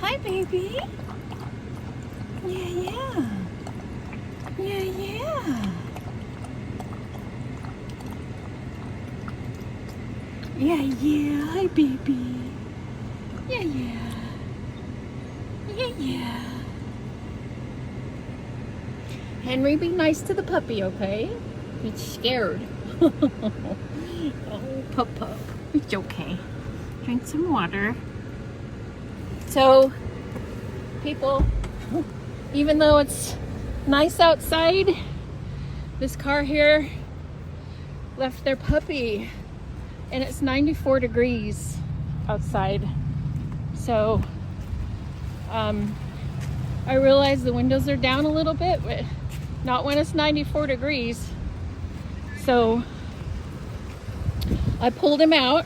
Hi, baby. Yeah, yeah. Yeah, yeah. Yeah, yeah. Hi, baby. Yeah, yeah. Yeah, yeah. Henry, be nice to the puppy, okay? It's scared. Oh, pup. It's okay. Drink some water. So, people, even though it's nice outside, this car here left their puppy, and it's 94 degrees outside. So, I realize the windows are down a little bit, but not when it's 94 degrees. So, I pulled him out